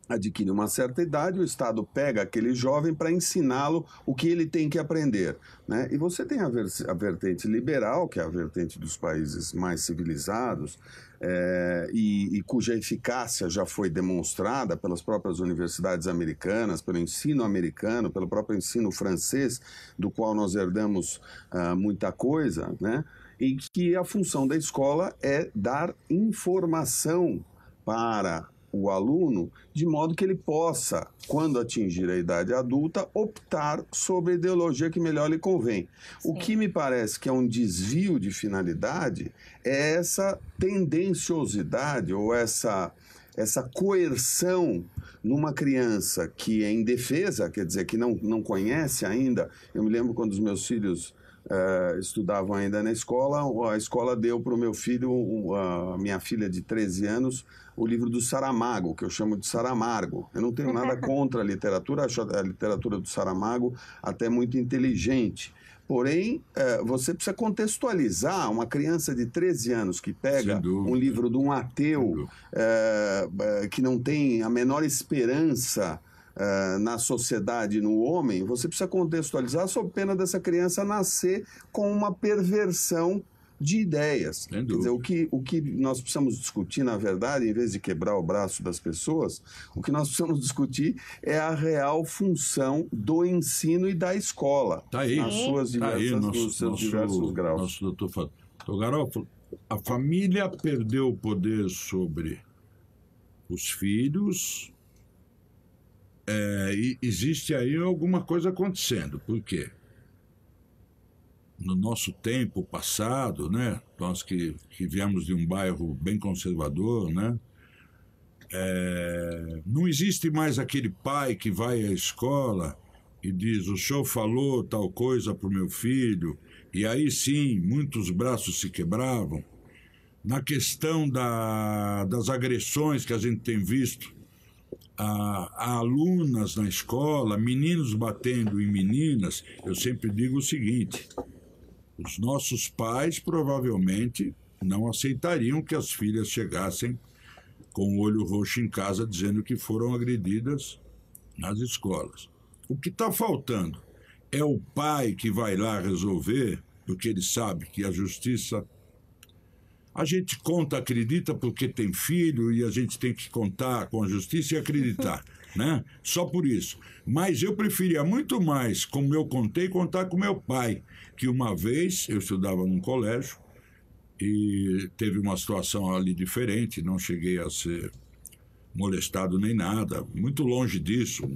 adquire uma certa idade, o Estado pega aquele jovem para ensiná-lo o que ele tem que aprender, né? E você tem a vertente liberal, que é a vertente dos países mais civilizados, e cuja eficácia já foi demonstrada pelas próprias universidades americanas, pelo ensino americano, pelo próprio ensino francês, do qual nós herdamos muita coisa, né? E que a função da escola é dar informação para o aluno, de modo que ele possa, quando atingir a idade adulta, optar sobre a ideologia que melhor lhe convém. Sim. O que me parece que é um desvio de finalidade é essa tendenciosidade ou essa essa coerção numa criança que é indefesa, quer dizer, que não conhece ainda. Eu me lembro quando os meus filhos estudavam ainda na escola, a escola deu para o meu filho, a minha filha de 13 anos, o livro do Saramago, que eu chamo de Saramago. Eu não tenho nada contra a literatura, acho a literatura do Saramago até muito inteligente. Porém, você precisa contextualizar uma criança de 13 anos que pega um livro de um ateu que não tem a menor esperança na sociedade, no homem, você precisa contextualizar sob pena dessa criança nascer com uma perversão de ideias. Quer dizer, o que nós precisamos discutir, na verdade, em vez de quebrar o braço das pessoas, o que nós precisamos discutir é a real função do ensino e da escola, nas suas nos seus diversos graus. Nosso doutor fala, Garofalo, a família perdeu o poder sobre os filhos, e existe aí alguma coisa acontecendo. Por quê? No nosso tempo passado, né, nós que viemos de um bairro bem conservador, né, não existe mais aquele pai que vai à escola e diz: o senhor falou tal coisa para o meu filho, e aí sim, muitos braços se quebravam. Na questão das agressões que a gente tem visto a alunas na escola, meninos batendo em meninas, eu sempre digo o seguinte: os nossos pais provavelmente não aceitariam que as filhas chegassem com o olho roxo em casa dizendo que foram agredidas nas escolas. O que está faltando é o pai que vai lá resolver, porque ele sabe que a justiça... A gente conta, acredita porque tem filho, e a gente tem que contar com a justiça e acreditar, né? Só por isso. Mas eu preferia muito mais, como eu contei, contar com meu pai, que uma vez eu estudava num colégio e teve uma situação ali diferente, não cheguei a ser molestado nem nada, muito longe disso.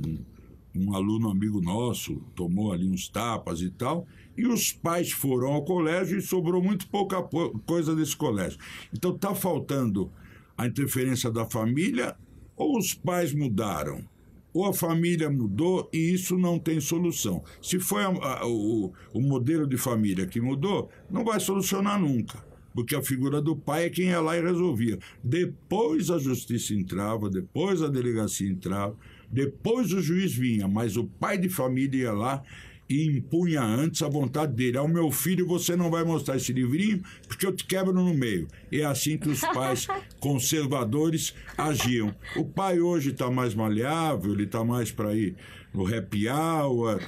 Um aluno amigo nosso tomou ali uns tapas e tal, e os pais foram ao colégio e sobrou muito pouca coisa desse colégio. Então está faltando a interferência da família, ou os pais mudaram, ou a família mudou, e isso não tem solução. Se foi o modelo de família que mudou, não vai solucionar nunca, porque a figura do pai é quem ia lá e resolvia. Depois a justiça entrava, depois a delegacia entrava, depois o juiz vinha, mas o pai de família ia lá e impunha antes a vontade dele: ao meu filho você não vai mostrar esse livrinho porque eu te quebro no meio. É assim que os pais conservadores agiam. O pai hoje está mais maleável, ele está mais para ir no happy hour.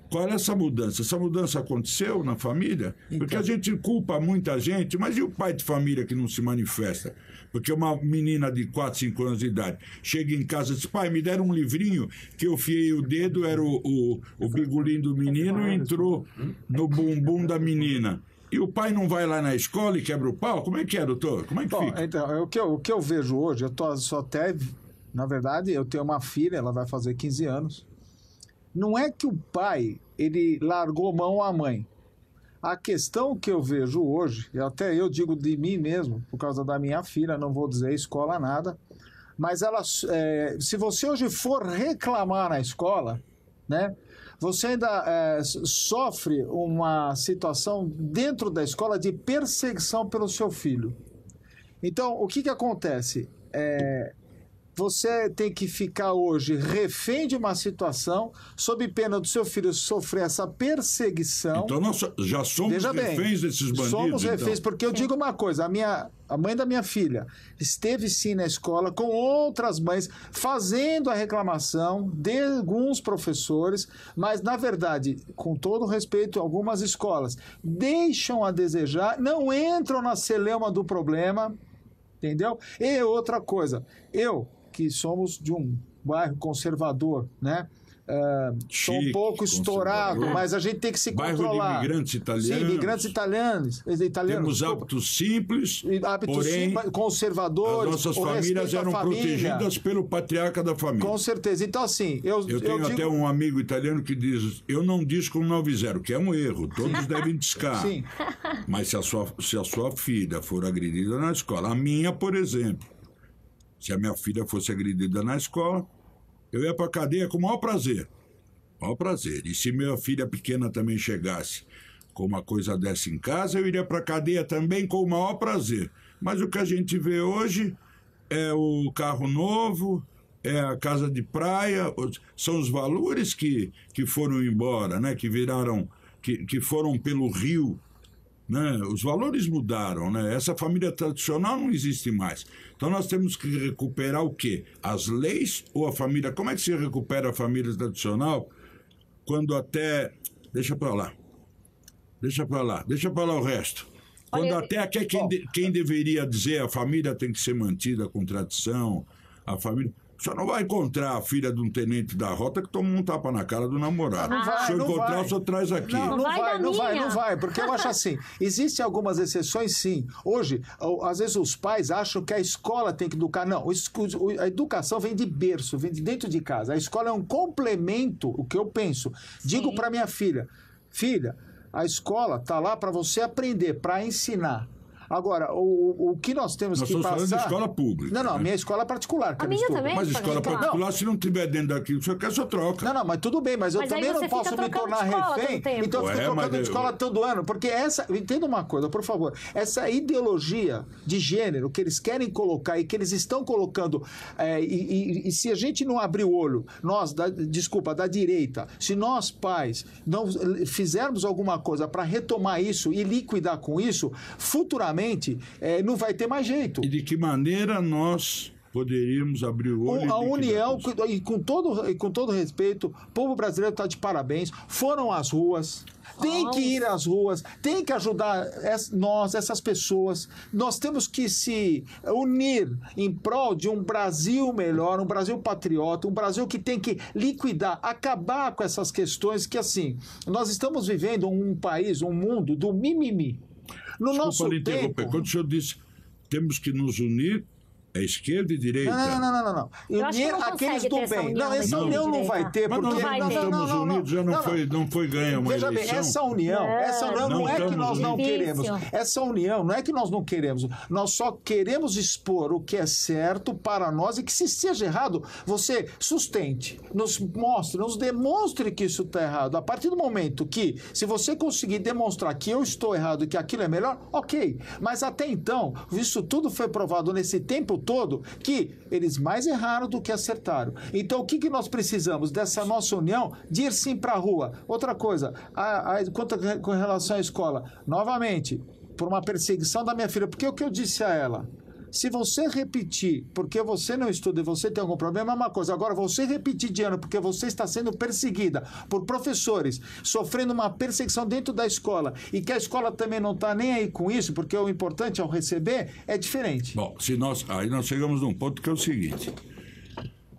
Qual é essa mudança? Essa mudança aconteceu na família? Porque a gente culpa muita gente, mas e o pai de família que não se manifesta? Porque uma menina de 4, 5 anos de idade chega em casa e diz: pai, me deram um livrinho que eu fiei o dedo, era o bigolinho do menino, e entrou no bumbum da menina. E o pai não vai lá na escola e quebra o pau? Como é que é, doutor? Como é que fica? Então, o que eu vejo hoje, na verdade, eu tenho uma filha, ela vai fazer 15 anos. Não é que o pai, ele largou mão à mãe. A questão que eu vejo hoje, e até eu digo de mim mesmo, por causa da minha filha, não vou dizer escola nada, mas se você hoje for reclamar na escola, né, você ainda sofre uma situação dentro da escola de perseguição pelo seu filho. Então, o que acontece? Você tem que ficar hoje refém de uma situação, sob pena do seu filho sofrer essa perseguição. Então nós já somos reféns desses bandidos. Somos reféns, então. Porque eu digo uma coisa: a mãe da minha filha esteve sim na escola com outras mães, fazendo a reclamação de alguns professores, mas na verdade, com todo respeito, algumas escolas deixam a desejar, não entram na celeuma do problema, entendeu? E outra coisa, que somos de um bairro conservador, né? Sou um pouco estourado, mas a gente tem que se controlar. Bairro de imigrantes italianos. Sim, imigrantes italianos. Temos hábitos simples, porém, conservadores. As nossas famílias eram protegidas pelo patriarca da família. Com certeza. Então, assim... Eu tenho até um amigo italiano que diz: eu não disco no 90, que é um erro. Todos devem discar. Sim. Mas se a sua filha for agredida na escola, a minha, por exemplo, Se a minha filha fosse agredida na escola, eu ia para a cadeia com o maior prazer. Maior prazer. E se minha filha pequena também chegasse com uma coisa dessa em casa, eu iria para a cadeia também com o maior prazer. Mas o que a gente vê hoje é o carro novo, é a casa de praia, são os valores que foram embora, né? Que viraram, que foram pelo rio, né? Os valores mudaram, né? Essa família tradicional não existe mais. Então nós temos que recuperar o quê? As leis ou a família? Como é que se recupera a família tradicional quando até... Deixa para lá o resto. Quando Olha, até quem deveria dizer a família tem que ser mantida com tradição, a família... Você não vai encontrar a filha de um tenente da rota que toma um tapa na cara do namorado. Se eu encontrar, o senhor traz aqui. Não vai, porque eu acho assim, existem algumas exceções, sim. Hoje, às vezes os pais acham que a escola tem que educar. Não, a educação vem de berço, vem de dentro de casa. A escola é um complemento, o que eu penso. Digo para minha filha, a escola está lá para você aprender, para ensinar. Agora, o que nós temos que passar... Nós estamos falando de escola pública. Não, a minha escola é particular. A minha também. Mas escola particular, se não tiver dentro daquilo, o senhor quer, o senhor troca. Não, mas tudo bem, mas eu também não posso me tornar refém. Então eu fico trocando de escola todo ano. Porque entenda uma coisa, por favor. Essa ideologia de gênero que eles querem colocar e que eles estão colocando, e se a gente não abrir o olho, da direita, se nós, pais, não fizermos alguma coisa para retomar isso e liquidar com isso, futuramente não vai ter mais jeito. E de que maneira nós poderíamos abrir o olho? A União, e com todo respeito, o povo brasileiro está de parabéns, foram às ruas, tem que ir às ruas, tem que ajudar essas pessoas. Nós temos que se unir em prol de um Brasil melhor, um Brasil patriota, um Brasil que tem que liquidar, acabar com essas questões que, assim, nós estamos vivendo um país, um mundo do mimimi. No nosso tempo... Quando o senhor disse temos que nos unir, é esquerda e direita? Não. Unir aqueles do bem. Não, essa união não vai ter, porque... Mas nós estamos unidos, já não foi ganha uma eleição. Veja bem, essa união não é que nós não queremos. Essa união não é que nós não queremos. Nós só queremos expor o que é certo para nós e que, se seja errado, você sustente, nos mostre, nos demonstre que isso está errado. A partir do momento que, se você conseguir demonstrar que eu estou errado e que aquilo é melhor, ok. Mas até então, isso tudo foi provado nesse tempo todo que eles mais erraram do que acertaram. Então, o que nós precisamos dessa nossa união? De ir sim para a rua. Outra coisa, com relação à escola, novamente, por uma perseguição da minha filha, porque o que eu disse a ela? Se você repetir porque você não estuda e você tem algum problema, é uma coisa. Agora, você repetir de ano porque você está sendo perseguida por professores, sofrendo uma perseguição dentro da escola, e que a escola também não está nem aí com isso, porque o importante é o receber, é diferente. Bom, aí nós chegamos num ponto que é o seguinte: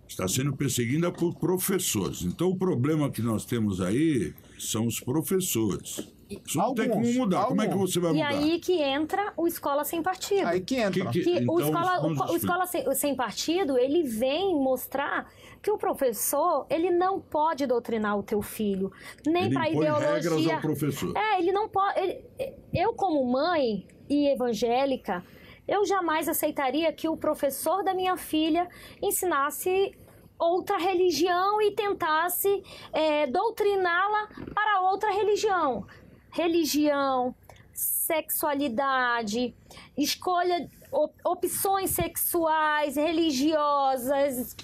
está sendo perseguida por professores. Então, o problema que nós temos aí são os professores. Isso não tem como mudar. Como é que você vai mudar? E aí que entra o Escola Sem Partido. Aí que entra. O Escola Sem Partido, ele vem mostrar que o professor, ele não pode doutrinar o teu filho. Nem para ideologia. Regras ao professor. Ele não pode... Eu, como mãe e evangélica, eu jamais aceitaria que o professor da minha filha ensinasse outra religião e tentasse doutriná-la para outra religião. Religião, sexualidade, escolha, opções sexuais, religiosas.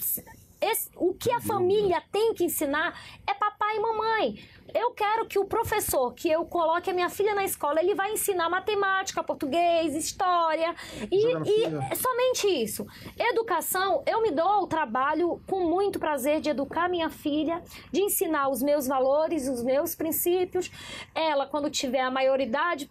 O que a família tem que ensinar é papai e mamãe. Eu quero que o professor, que eu coloque a minha filha na escola, ele vai ensinar matemática, português, história e somente isso. Educação, eu me dou o trabalho com muito prazer de educar minha filha, de ensinar os meus valores, os meus princípios. Ela, quando tiver a maioridade,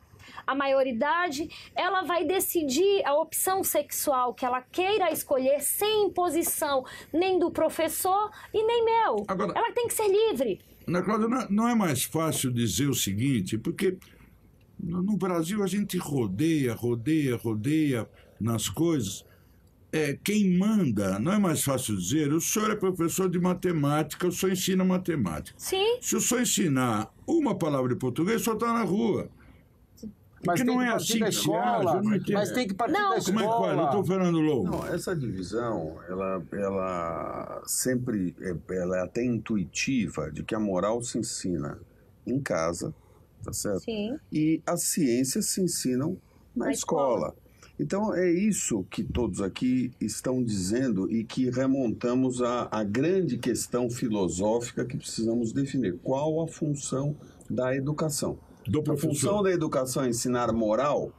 ela vai decidir a opção sexual que ela queira escolher sem imposição nem do professor e nem meu. Agora, ela tem que ser livre. Ana Cláudia, não é mais fácil dizer o seguinte, porque no Brasil a gente rodeia nas coisas. Quem manda, não é mais fácil dizer, o senhor é professor de matemática, o senhor ensina matemática. Sim. Se o senhor ensinar uma palavra de português, o senhor está na rua. Porque tem não que é partir assim da que se age, escola. eu não entendo. Mas tem que partir Não. da Como é que faz, escola. doutor Fernando Lobo? Não, essa divisão, ela sempre ela é até intuitiva, de que a moral se ensina em casa, tá certo? Sim. E as ciências se ensinam na escola. Então, é isso que todos aqui estão dizendo e que remontamos à grande questão filosófica que precisamos definir. Qual a função da educação? Do A professor. função da educação é ensinar moral,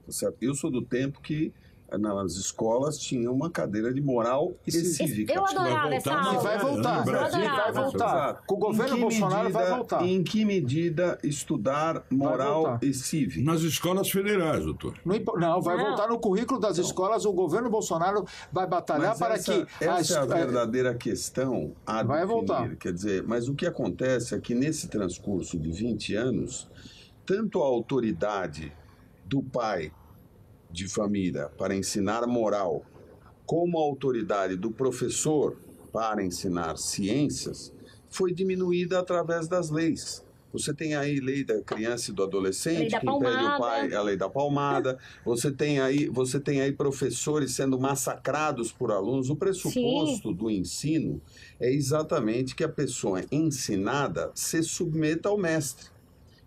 tá certo? Eu sou do tempo que nas escolas tinha uma cadeira de moral e cívica. Eu adorava Vai essa voltar, E aula. vai voltar. No Brasil, vai Vai voltar. Exato. Com o governo Em que Bolsonaro vai voltar. Em que medida estudar moral voltar. e cívica? Nas escolas federais, doutor. Não, vai Não. voltar no currículo das escolas. O governo Bolsonaro vai batalhar Mas para essa, que... essa é a verdadeira questão a Vai definir. voltar. Quer dizer, mas o que acontece é que nesse transcurso de 20 anos, tanto a autoridade do pai de família para ensinar moral, como a autoridade do professor para ensinar ciências, foi diminuída através das leis. Você tem aí lei da criança e do adolescente, Lei da que impede o palmada. pai, a lei da palmada. Você tem aí professores sendo massacrados por alunos. O pressuposto do ensino é exatamente que a pessoa ensinada se submeta ao mestre.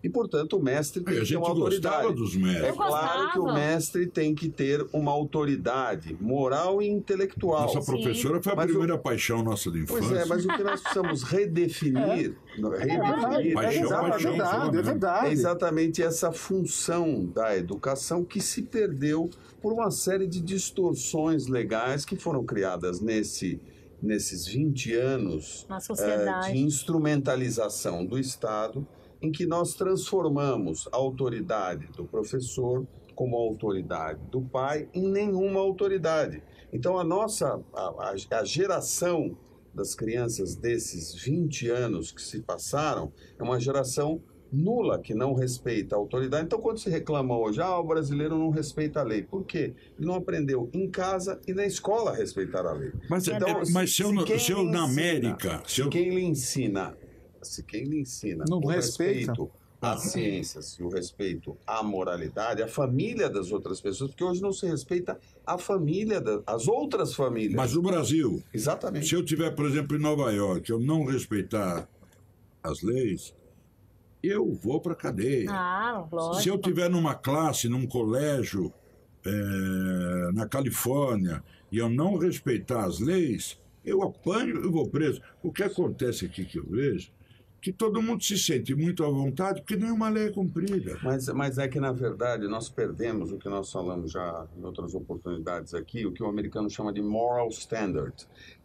E, portanto, o mestre tem A que ter gente uma autoridade. gostava dos mestres. É Eu claro que o gostava. mestre tem que ter uma autoridade moral e intelectual. Nossa professora foi a Mas primeira paixão nossa de infância. Pois é, mas o que nós precisamos redefinir, Paixão, É verdade. é exatamente essa função da educação que se perdeu por uma série de distorções legais que foram criadas nesses 20 anos Na sociedade. de instrumentalização do Estado, em que nós transformamos a autoridade do professor como a autoridade do pai em nenhuma autoridade. Então, a geração das crianças desses 20 anos que se passaram é uma geração nula, que não respeita a autoridade. Então, quando se reclama hoje, o brasileiro não respeita a lei. Por quê? Ele não aprendeu em casa e na escola a respeitar a lei. Mas se eu na América... Se quem lhe ensina Não o respeita. respeito às ciências e o respeito à moralidade, à família das outras pessoas, porque hoje não se respeita a família, as outras famílias. Mas no Brasil, Exatamente. se eu tiver, por exemplo, em Nova York, eu não respeitar as leis, eu vou para a cadeia. Lógico. Se eu tiver numa classe, num colégio na Califórnia, e eu não respeitar as leis, eu apanho e vou preso. O que acontece aqui que eu vejo, que todo mundo se sente muito à vontade, porque nenhuma lei é cumprida. Mas é que, na verdade, nós perdemos o que nós falamos já em outras oportunidades aqui, o que o americano chama de moral standard,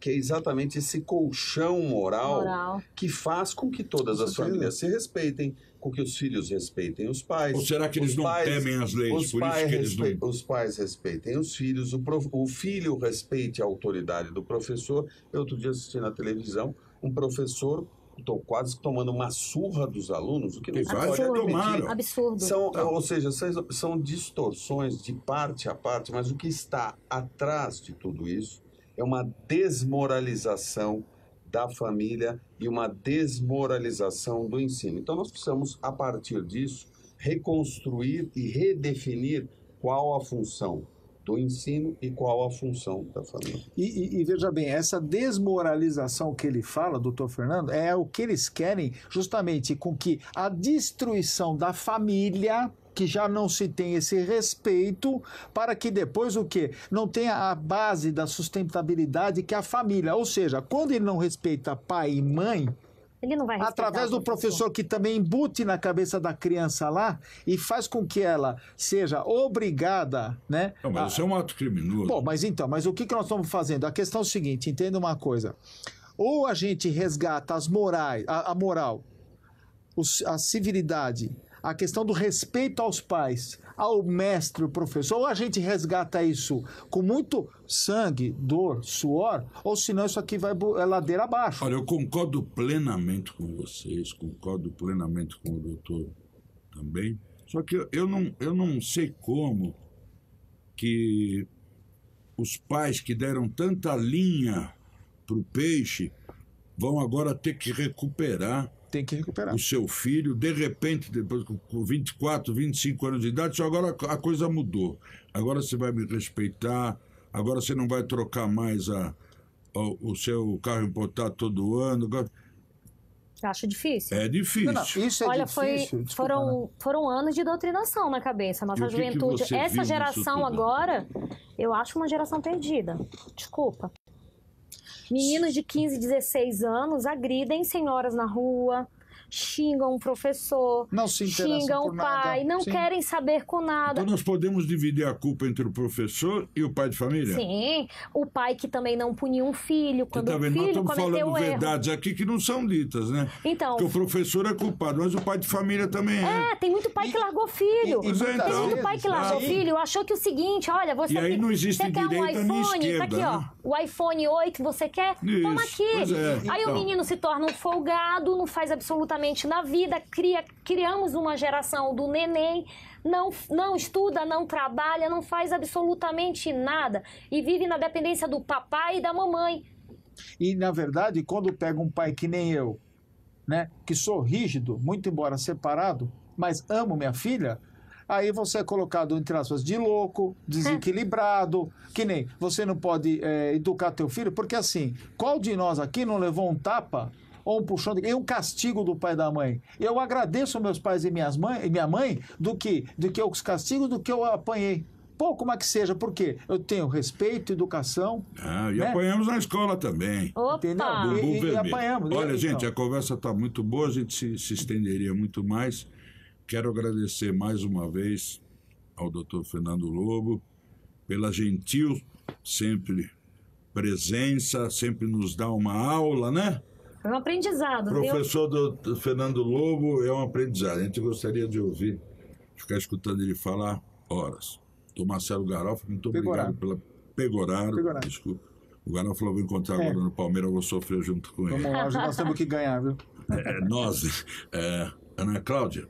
que é exatamente esse colchão moral que faz com que todas as famílias se respeitem, com que os filhos respeitem os pais. Ou será que eles não temem as leis? Por isso que eles não... Os pais respeitem os filhos, o filho respeite a autoridade do professor. Eu outro dia assisti na televisão um professor... Estou quase tomando uma surra dos alunos, o que não se pode admitir. Absurdo. Ou seja, são distorções de parte a parte, mas o que está atrás de tudo isso é uma desmoralização da família e uma desmoralização do ensino. Então, nós precisamos, a partir disso, reconstruir e redefinir qual a função do ensino e qual a função da família. E veja bem, essa desmoralização que ele fala, doutor Fernando, é o que eles querem justamente com que a destruição da família, que já não se tem esse respeito, para que depois o quê? Não tenha a base da sustentabilidade que é a família. Ou seja, quando ele não respeita pai e mãe, ele não vai respeitar através do professor que também embute na cabeça da criança lá e faz com que ela seja obrigada, né? Não, mas isso é um ato criminoso. Bom, mas o que nós estamos fazendo? A questão é o seguinte, entenda uma coisa. Ou a gente resgata as morais, a moral, a civilidade, a questão do respeito aos pais, ao mestre, o professor, ou a gente resgata isso com muito sangue, dor, suor, ou senão isso aqui vai ladeira abaixo. Olha, eu concordo plenamente com vocês, concordo plenamente com o doutor também, só que eu não sei como que os pais que deram tanta linha para o peixe vão agora ter que recuperar. tem que recuperar. o seu filho, de repente, depois com 24, 25 anos de idade, só agora a coisa mudou. Agora você vai me respeitar, agora você não vai trocar mais o seu carro importado todo ano. Acho difícil. É difícil. Não, isso é Olha, difícil. Desculpa, foram anos de doutrinação na cabeça. E Nossa o que juventude, você essa viu geração nisso tudo? agora, eu acho uma geração perdida. Desculpa. Meninos de 15, 16 anos agridem senhoras na rua, xingam o professor, Não se interessam xingam por o pai, nada. não Sim. querem saber com nada. Então nós podemos dividir a culpa entre o professor e o pai de família? Sim, o pai que também não punia um filho Você quando tá o vendo? Nós filho estamos cometeu falando o erro. verdades aqui que não são ditas, né? Então, Porque o professor é culpado, mas o pai de família também é. tem muito pai que largou filho. Pois é, Tem então. muito pai que largou Sim. filho, achou que o seguinte, olha, você E aí não existe você quer um direita nem iPhone, tá esquerda, aqui, ó, né? o iPhone 8 você quer? Toma Isso, aqui. pois é. Aí o Então. menino se torna um folgado, não faz absolutamente na vida, criamos uma geração do neném, não estuda, não trabalha, não faz absolutamente nada e vive na dependência do papai e da mamãe. E, na verdade, quando pega um pai que nem eu, né, que sou rígido, muito embora separado, mas amo minha filha, aí você é colocado, entre aspas, de louco, desequilibrado, que nem você não pode educar teu filho, porque assim, qual de nós aqui não levou um tapa ou um puxão, um castigo do pai e da mãe? Eu agradeço meus pais e minha mãe do que os castigos do que eu apanhei. Pouco mais que seja, porque eu tenho respeito, educação. E né? apanhamos na escola também. Opa! Entendeu? Bumbum E vermelho. apanhamos. Olha, Então. gente, a conversa está muito boa, a gente se estenderia muito mais. Quero agradecer mais uma vez ao Dr. Fernando Lobo pela gentil sempre presença, sempre nos dá uma aula, né? É um aprendizado, viu? Professor do Fernando Lobo é um aprendizado. A gente gostaria de ouvir, ficar escutando ele falar horas. Do Marcelo Garofa, muito obrigado pela... Pegoraro, desculpa. O Garofa falou, vou encontrar agora no Palmeiras, eu vou sofrer junto com ele. Vamos lá, hoje nós temos que ganhar, viu? Ana Cláudia,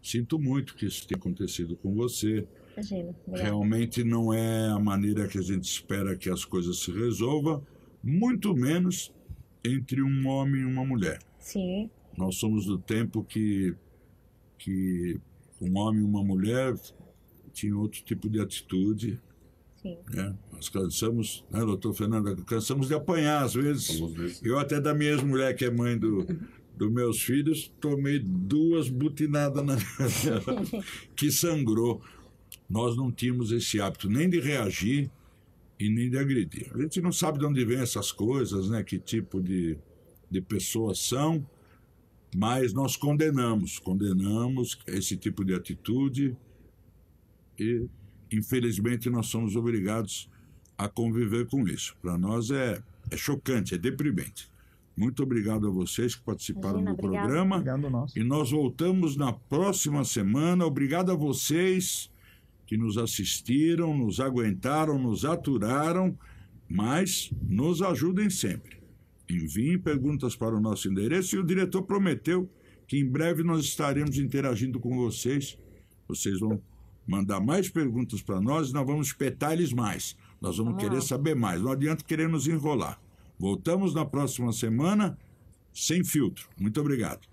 sinto muito que isso tenha acontecido com você. Imagina. Realmente não é a maneira que a gente espera que as coisas se resolvam, muito menos entre um homem e uma mulher. Sim. Nós somos do tempo que um homem e uma mulher tinham outro tipo de atitude. Sim. Né? Nós cansamos, né, doutor Fernando, cansamos de apanhar às vezes. Eu até da minha ex-mulher, que é mãe dos meus filhos, tomei 2 butinadas na que sangrou. Nós não tínhamos esse hábito nem de reagir e nem de agredir. A gente não sabe de onde vem essas coisas, né? Que tipo de pessoas são, mas nós condenamos esse tipo de atitude e, infelizmente, nós somos obrigados a conviver com isso. Para nós é chocante, é deprimente. Muito obrigado a vocês que participaram do programa. Obrigado, nós. E nós voltamos na próxima semana. Obrigado a vocês que nos assistiram, nos aguentaram, nos aturaram, mas nos ajudem sempre. Enviem perguntas para o nosso endereço e o diretor prometeu que em breve nós estaremos interagindo com vocês. Vocês vão mandar mais perguntas para nós e nós vamos espetar eles mais. Nós vamos querer saber mais. Não adianta querer nos enrolar. Voltamos na próxima semana sem filtro. Muito obrigado.